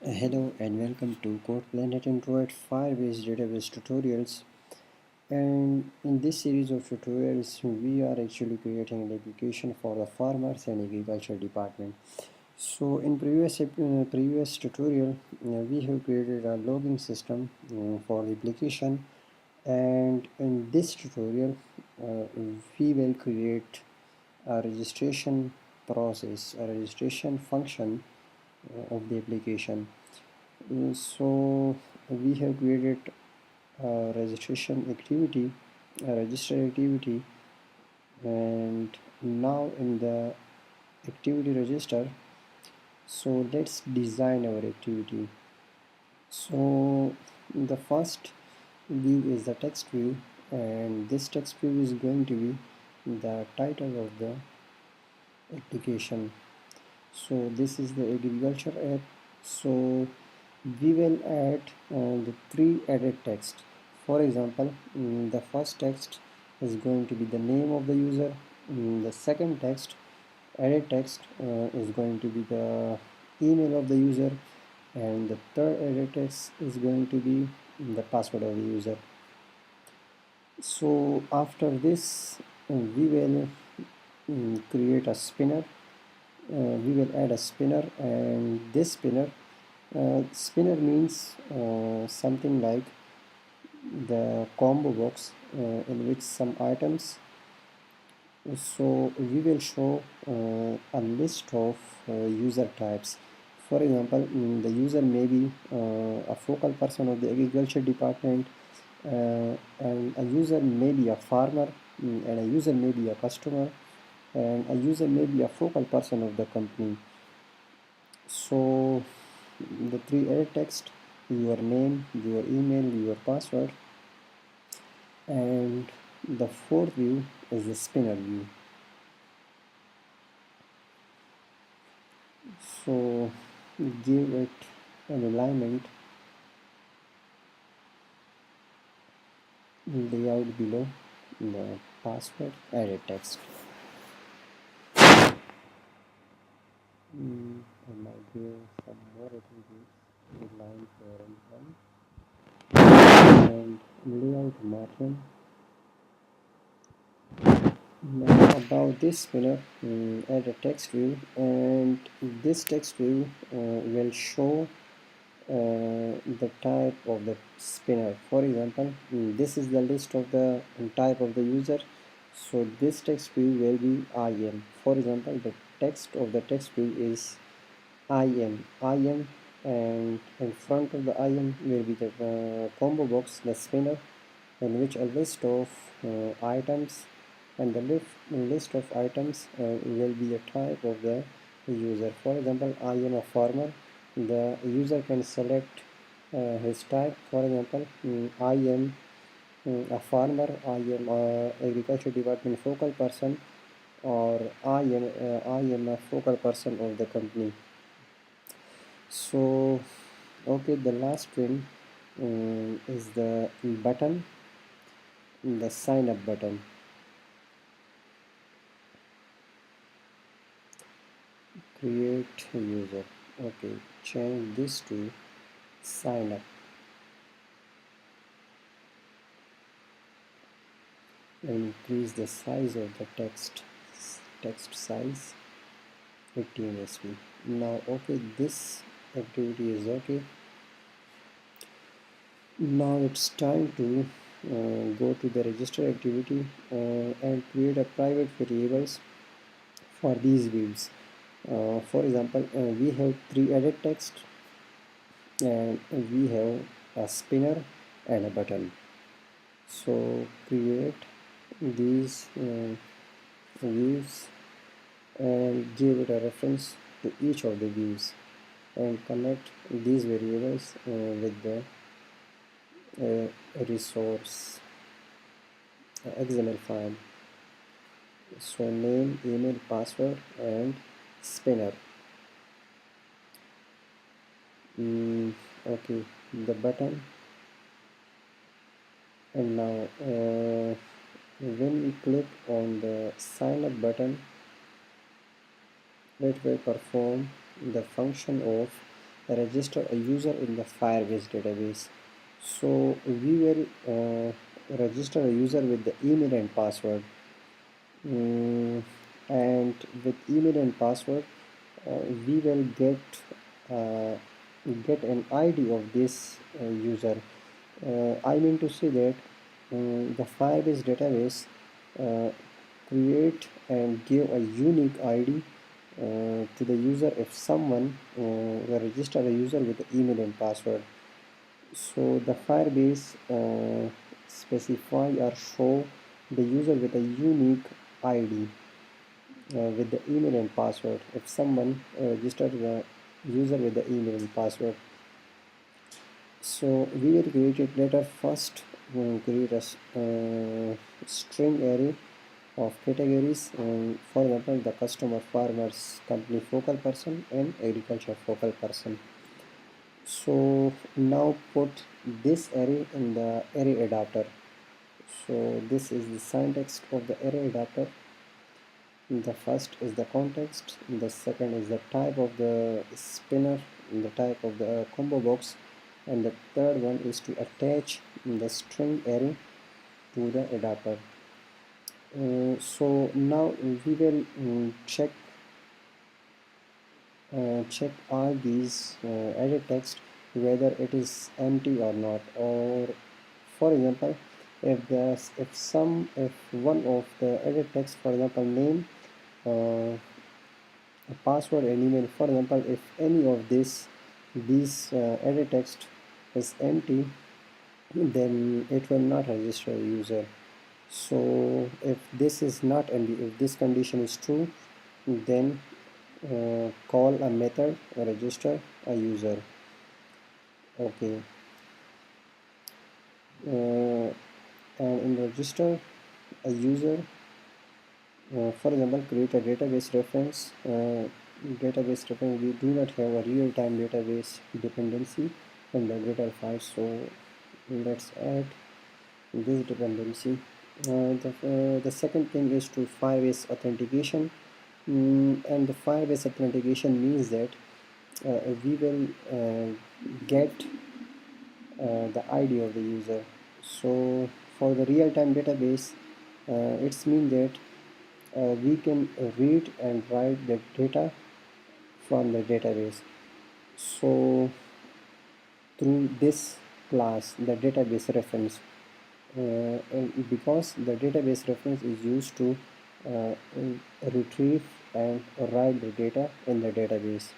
Hello and welcome to Code Planet Android Firebase database tutorials. And in this series of tutorials, we are actually creating an application for the farmers and agriculture department. So in previous tutorial, we have created a logging system for the application, and in this tutorial, we will create a registration process, a registration function of the application. So we have created a registration activity, a register activity, and now in the activity register, so let's design our activity. So the first view is the text view, and this text view is going to be the title of the application. So this is the agriculture app. So we will add the three added text. For example, the first text is going to be the name of the user. The second text, added text, is going to be the email of the user, and the third added text is going to be the password of the user. So after this, we will create a spinner. We will add a spinner, and this spinner means something like the combo box in which some items. So we will show a list of user types. For example, the user may be a focal person of the agriculture department, and a user may be a farmer, and a user may be a customer, and a user may be a focal person of the company. So the three edit text, your name, your email, your password, and the fourth view is the spinner view. So give it an alignment layout below the password edit text. I might give some more attributes, line parent 1 and layout margin. Now about this spinner, add a text view, and this text view will show the type of the spinner. For example, this is the list of the type of the user, so this text view will be IM. For example, the text of the text view is IM, and in front of the IM will be the combo box, the spinner, in which a list of items, and the list of items will be the type of the user. For example, I am a farmer. The user can select his type. For example, I am a farmer, I am a agriculture department focal person, or I am a focal person of the company. So okay, the last one is the button, the sign up button. Create user. Okay, change this to sign up and increase the size of the text size 15 sp. Now okay, this activity is okay. Now it's time to go to the register activity and create a private variables for these views. For example, we have three edit text, and we have a spinner and a button. So create these views and give it a reference to each of the views, and connect these variables with the resource XML file. So name, email, password, and spinner. Okay, the button. And now when we click on the sign up button, it will perform the function of register a user in the Firebase database. So we will register a user with the email and password. And with email and password, we will uh, get an ID of this user. I mean to say that the Firebase database uh, create and give a unique ID to the user if someone will register a user with the email and password. So the Firebase specify or show the user with a unique ID with the email and password if someone registered the user with the email and password. So we will create it later. First create a string array of categories, for example the customer, farmers, company focal person and agriculture focal person. So now put this array in the array adapter. So this is the syntax of the array adapter. The first is the context, the second is the type of the spinner, the type of the combo box, and the third one is to attach the string array to the adapter. So now we will check all these edit text whether it is empty or not. Or for example, if one of the edit text, for example name, password and email, for example if any of these edit text is empty, then it will not register a user. So if this is not empty, if this condition is true, then call a method register a user. Okay, and in register a user, for example create a database reference. We do not have a real-time database dependency in the data file, so let's add this dependency. The second thing is to Firebase authentication. And the Firebase authentication means that we will get the ID of the user. So for the real-time database, it's mean that we can read and write the data from the database. So through this class, the database reference, and because the database reference is used to retrieve and write the data in the database.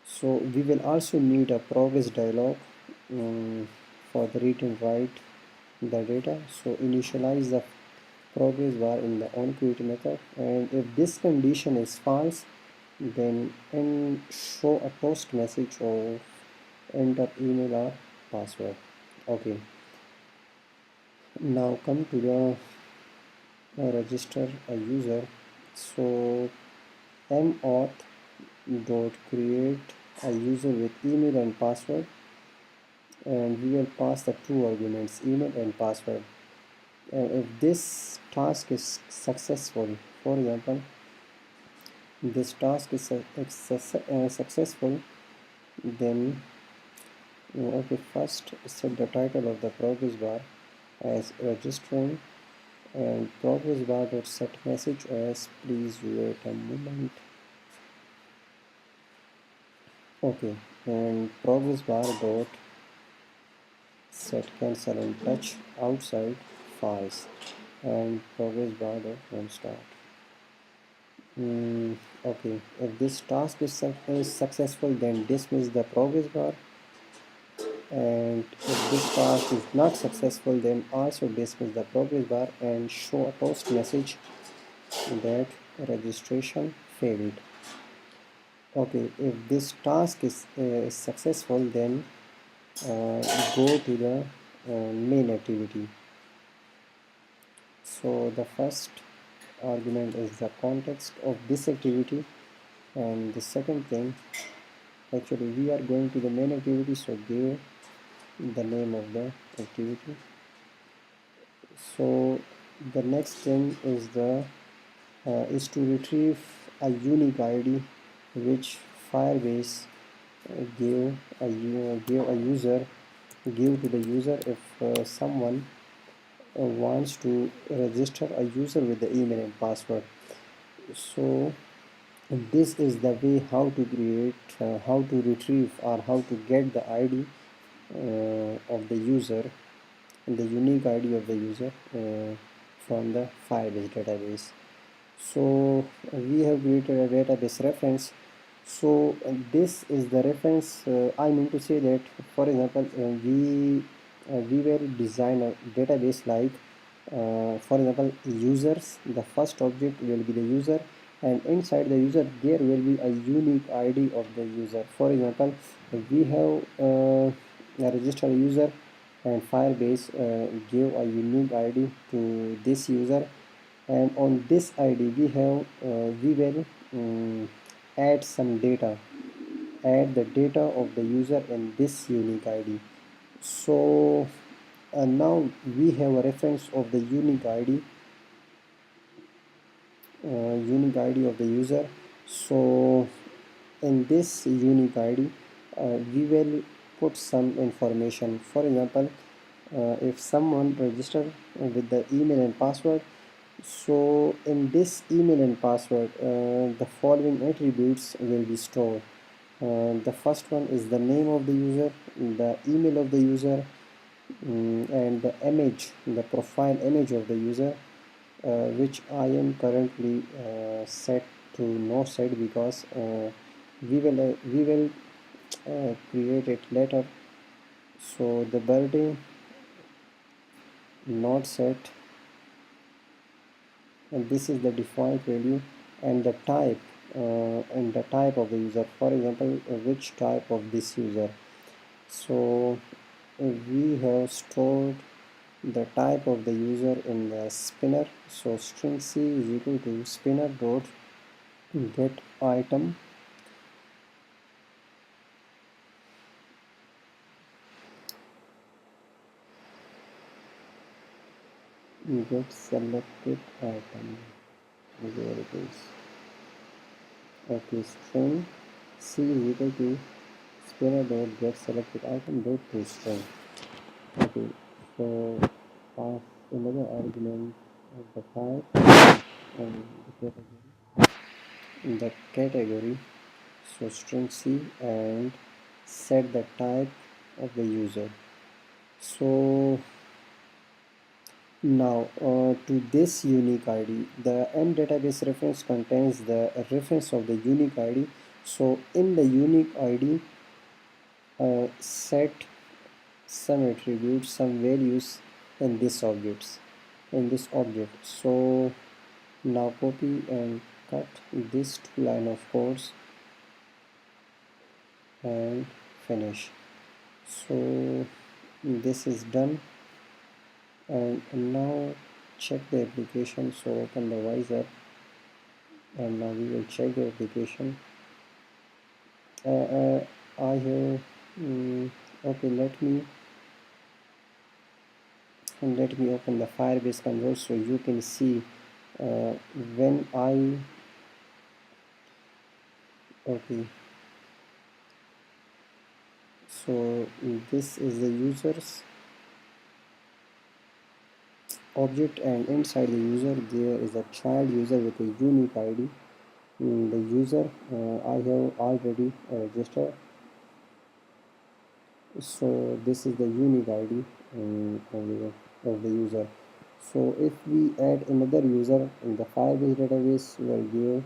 So we will also need a progress dialog for the read and write the data. So initialize the progress bar in the onCreate method, and if this condition is false, then show a post message of enter email or password. Okay, now come to the register a user. So mauth dot create a user with email and password, and we will pass the two arguments, email and password. And if this task is successful, for example this task is successful, then okay, first set the title of the progress bar as registering, and progress bar dot set message as please wait a moment. Okay, and progress bar dot set cancel and touch outside false, and progress bar dot run start. Okay, if this task is successful, then dismiss the progress bar, and if this task is not successful, then also dismiss the progress bar and show a post message that registration failed. Okay, if this task is successful, then go to the main activity. So the first argument is the context of this activity, and the second thing, actually we are going to the main activity, so give the name of the activity. So the next thing is to retrieve a unique ID which Firebase give to the user if someone wants to register a user with the email and password. So this is the way how to create, how to retrieve or how to get the ID of the user, the unique ID of the user from the Firebase database. So we have created a database reference. So this is the reference. I mean to say that, for example, we will design a database like, for example, users. The first object will be the user, and inside the user there will be a unique ID of the user. For example, we have a registered user, and Firebase give a unique ID to this user, and on this ID we will add some data, add the data of the user in this unique ID. So now we have a reference of the unique ID of the user. So in this unique ID we will put some information. For example, if someone register with the email and password, so in this email and password the following attributes will be stored. The first one is the name of the user, the email of the user, and the image, the profile image of the user, which I am currently set to no set, because we will create it later. So the birthday not set, and this is the default value, and the type of the user, for example, which type of this user. So we have stored the type of the user in the spinner. So string c is equal to spinner dot get item, get selected item, where it is. Okay, string c is equal to spinner dot get selected item dot to string. Okay, so pass another argument of the type and the category. So string c, and set the type of the user. So now to this unique ID, the M database reference contains the reference of the unique ID. So in the unique ID, set some attributes, some values in this object. So now copy and cut this two line of codes and finish. So this is done, and now check the application. So open the visor, and now we will check the application. I have okay, let me open the Firebase console so you can see when I okay. So this is the user's object, and inside the user there is a child user with a unique ID. The user I have already registered, so this is the unique ID of the user. So if we add another user in the Firebase database, we will give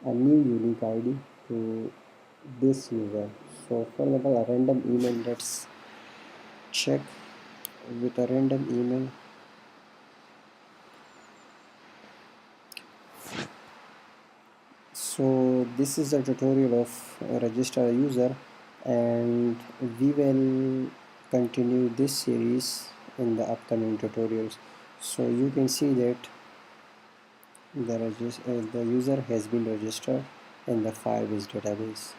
a new unique ID to this user. So for example, a random email, let's check with a random email. So this is a tutorial of register a user, and we will continue this series in the upcoming tutorials. So you can see that the user has been registered in the Firebase database.